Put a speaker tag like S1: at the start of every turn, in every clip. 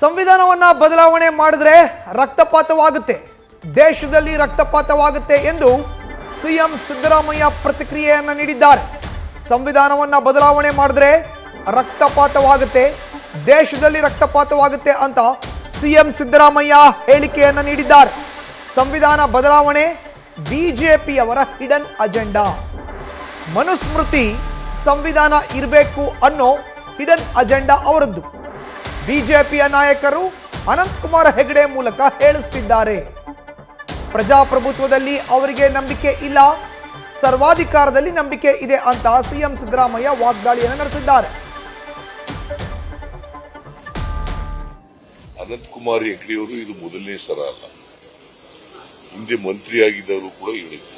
S1: ಸಂವಿಧಾನವನ್ನ ಬದಲಾವಣೆ ಮಾಡಿದ್ರೆ ರಕ್ತಪಾತವಾಗುತ್ತೆ, ದೇಶದಲ್ಲಿ ರಕ್ತಪಾತವಾಗುತ್ತೆ ಎಂದು ಸಿಎಂ ಸಿದ್ದರಾಮಯ್ಯ ಪ್ರತಿಕ್ರಿಯೆಯನ್ನು ನೀಡಿದ್ದಾರೆ. ಸಂವಿಧಾನವನ್ನ ಬದಲಾವಣೆ ಮಾಡಿದ್ರೆ ರಕ್ತಪಾತವಾಗುತ್ತೆ, ದೇಶದಲ್ಲಿ ರಕ್ತಪಾತವಾಗುತ್ತೆ ಅಂತ ಸಿಎಂ ಸಿದ್ದರಾಮಯ್ಯ ಹೇಳಿಕೆಯನ್ನು ನೀಡಿದ್ದಾರೆ. ಸಂವಿಧಾನ ಬದಲಾವಣೆ ಬಿಜೆಪಿಯವರ ಹಿಡನ್ ಅಜೆಂಡಾ. ಮನುಸ್ಮೃತಿ ಸಂವಿಧಾನ ಇರಬೇಕು ಅನ್ನೋ ಹಿಡನ್ ಅಜೆಂಡಾ ಅವರದ್ದು. ಬಿಜೆಪಿಯ ನಾಯಕರು ಅನಂತಕುಮಾರ್ ಹೆಗಡೆ ಮೂಲಕ ಹೇಳಿಸುತ್ತಿದ್ದಾರೆ. ಪ್ರಜಾಪ್ರಭುತ್ವದಲ್ಲಿ ಅವರಿಗೆ ನಂಬಿಕೆ ಇಲ್ಲ, ಸರ್ವಾಧಿಕಾರದಲ್ಲಿ ನಂಬಿಕೆ ಇದೆ ಅಂತ ಸಿಎಂ ಸಿದ್ದರಾಮಯ್ಯ ವಾಗ್ದಾಳಿಯನ್ನು ನಡೆಸಿದ್ದಾರೆ.
S2: ಅನಂತಕುಮಾರ್ ಹೆಗಡೆಯವರು ಇದು ಮೊದಲನೇ ಸಲ ಅಲ್ಲ, ಹಿಂದೆ ಮಂತ್ರಿಯಾಗಿದ್ದವರು ಕೂಡ ಹೇಳಿದ್ರು.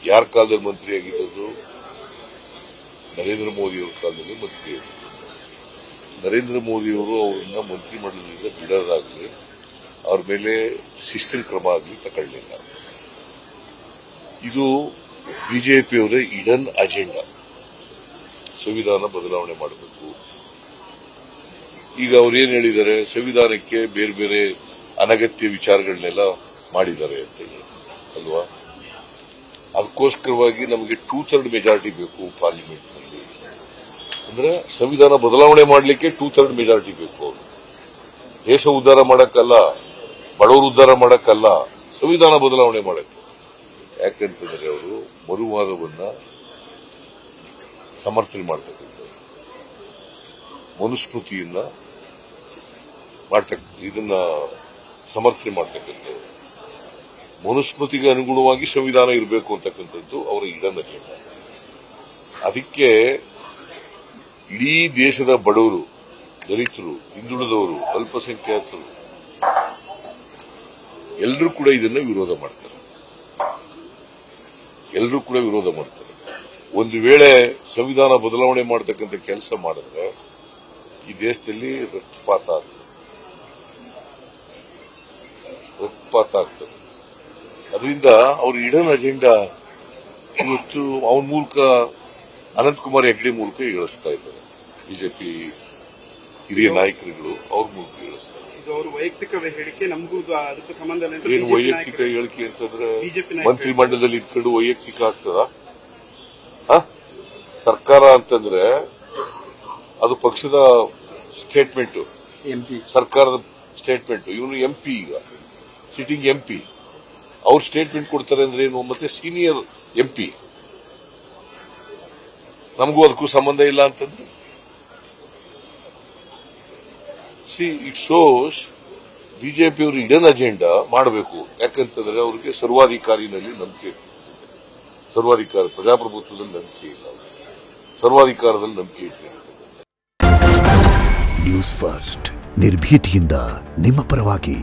S2: ಯಾರ ಕಾಲದಲ್ಲಿ ಮಂತ್ರಿಯಾಗಿದ್ದು? ನರೇಂದ್ರ ಮೋದಿಯವರ ಕಾಲದಲ್ಲಿ ಮಂತ್ರಿಯಾಗಿದ್ದರು. ನರೇಂದ್ರ ಮೋದಿಯವರು ಅವರನ್ನ ಮಂತ್ರಿಮಂಡಲದಿಂದ ಬಿಡೋದಾಗಲಿ, ಅವ್ರ ಮೇಲೆ ಶಿಸ್ತಿನ ಕ್ರಮ ಆಗಲಿ ತಗೊಳ್ಳಿಲ್ಲ. ಇದು ಬಿಜೆಪಿಯವರ ಹಿಡನ್ ಅಜೆಂಡಾ. ಸಂವಿಧಾನ ಬದಲಾವಣೆ ಮಾಡಬೇಕು. ಈಗ ಅವ್ರೇನ್ ಹೇಳಿದ್ದಾರೆ, ಸಂವಿಧಾನಕ್ಕೆ ಬೇರೆ ಬೇರೆ ಅನಗತ್ಯ ವಿಚಾರಗಳನ್ನೆಲ್ಲ ಮಾಡಿದ್ದಾರೆ ಅಂತ ಹೇಳಿ ಅಲ್ವಾ? ಅದಕ್ಕೋಸ್ಕರವಾಗಿ ನಮಗೆ 2/3 ಮೆಜಾರಿಟಿ ಬೇಕು ಪಾರ್ಲಿಮೆಂಟ್ ನಲ್ಲಿ. ಅಂದ್ರೆ ಸಂವಿಧಾನ ಬದಲಾವಣೆ ಮಾಡಲಿಕ್ಕೆ 2/3 ಮೆಜಾರಿಟಿ ಬೇಕು. ಅವರು ದೇಶ ಉದ್ಧಾರ ಮಾಡಕ್ಕಲ್ಲ, ಬಡವರು ಉದ್ಧಾರ ಮಾಡಕ್ಕಲ್ಲ, ಸಂವಿಧಾನ ಬದಲಾವಣೆ ಮಾಡಕ್ಕೆ. ಯಾಕಂತಂದ್ರೆ ಅವರು ಮರುವಾದವನ್ನ ಸಮರ್ಥನೆ ಮಾಡ್ತಕ್ಕಂಥದ್ದು, ಮನುಸ್ಮೃತಿಯನ್ನ ಇದನ್ನ ಸಮರ್ಥನೆ ಮಾಡ್ತಕ್ಕಂಥದ್ದು, ಮನುಸ್ಮೃತಿಗೆ ಅನುಗುಣವಾಗಿ ಸಂವಿಧಾನ ಇರಬೇಕು ಅಂತಕ್ಕಂಥದ್ದು ಅವರ ಹಿಡನ್ ಅಜೆಂಡಾ. ಅದಕ್ಕೆ ಇಡೀ ದೇಶದ ಬಡವರು, ದಲಿತರು, ಹಿಂದುಳಿದವರು, ಅಲ್ಪಸಂಖ್ಯಾತರು ಎಲ್ಲರೂ ಕೂಡ ಇದನ್ನ ವಿರೋಧ ಮಾಡ್ತಾರೆ. ಒಂದು ವೇಳೆ ಸಂವಿಧಾನ ಬದಲಾವಣೆ ಮಾಡತಕ್ಕಂಥ ಕೆಲಸ ಮಾಡಿದ್ರೆ ಈ ದೇಶದಲ್ಲಿ ರಕ್ತಪಾತ ಆಗ್ತದೆ. ಅದರಿಂದ ಅವ್ರ ಹಿಡನ್ ಅಜೆಂಡಾ ಇವತ್ತು ಅವನ ಮೂಲಕ, ಅನಂತಕುಮಾರ್ ಹೆಗಡೆ ಮೂಲಕ ಹೇಳಿಸ್ತಾ ಇದ್ದಾರೆ. ಬಿಜೆಪಿ ಹಿರಿಯ ನಾಯಕರುಗಳು ಅವ್ರ ಮೂಲಕ ಹೇಳಿಸ್ತಾರೆ.
S3: ಅವರು ವೈಯಕ್ತಿಕ ಹೇಳಿಕೆ, ನಮಗೂ ಅದಕ್ಕೂ ಸಂಬಂಧ
S2: ಏನು ವೈಯಕ್ತಿಕ ಹೇಳಿಕೆ ಅಂತಂದ್ರೆ ಮಂತ್ರಿಮಂಡಲದಲ್ಲಿ ಇದ್ಕೊಂಡು ವೈಯಕ್ತಿಕ ಆಗ್ತದ? ಸರ್ಕಾರ ಅಂತಂದ್ರೆ ಅದು ಪಕ್ಷದ ಸ್ಟೇಟ್ಮೆಂಟ್, ಸರ್ಕಾರದ ಸ್ಟೇಟ್ಮೆಂಟ್. ಇವನು ಎಂಪಿ, ಈಗ ಸಿಟ್ಟಿಂಗ್ ಎಂಪಿ, ಅವ್ರು ಸ್ಟೇಟ್ಮೆಂಟ್ ಕೊಡ್ತಾರೆ ಅಂದ್ರೆ ಏನು? ಮತ್ತೆ ಸೀನಿಯರ್ ಎಂಪಿ, ನಮಗೂ ಅದಕ್ಕೂ ಸಂಬಂಧ ಇಲ್ಲ ಅಂತಂದ್ರೆ ಇಟ್ ಶೋಸ್ ಬಿಜೆಪಿಯವರು ಹಿಡನ್ ಅಜೆಂಡಾ ಮಾಡಬೇಕು. ಯಾಕಂತಂದ್ರೆ ಅವ್ರಿಗೆ ಸರ್ವಾಧಿಕಾರಿನಲ್ಲಿ ನಂಬಿಕೆ ಇರ್ತದೆ. ಸರ್ವಾಧಿಕಾರ, ಪ್ರಜಾಪ್ರಭುತ್ವದಲ್ಲಿ ನಂಬಿಕೆ ಇಲ್ಲ, ಸರ್ವಾಧಿಕಾರದಲ್ಲಿ ನಂಬಿಕೆ ಇಟ್ಟಿದೆ.
S4: ನ್ಯೂಸ್ ಫಸ್ಟ್, ನಿರ್ಭೀತಿಯಿಂದ ನಿಮ್ಮ ಪರವಾಗಿ.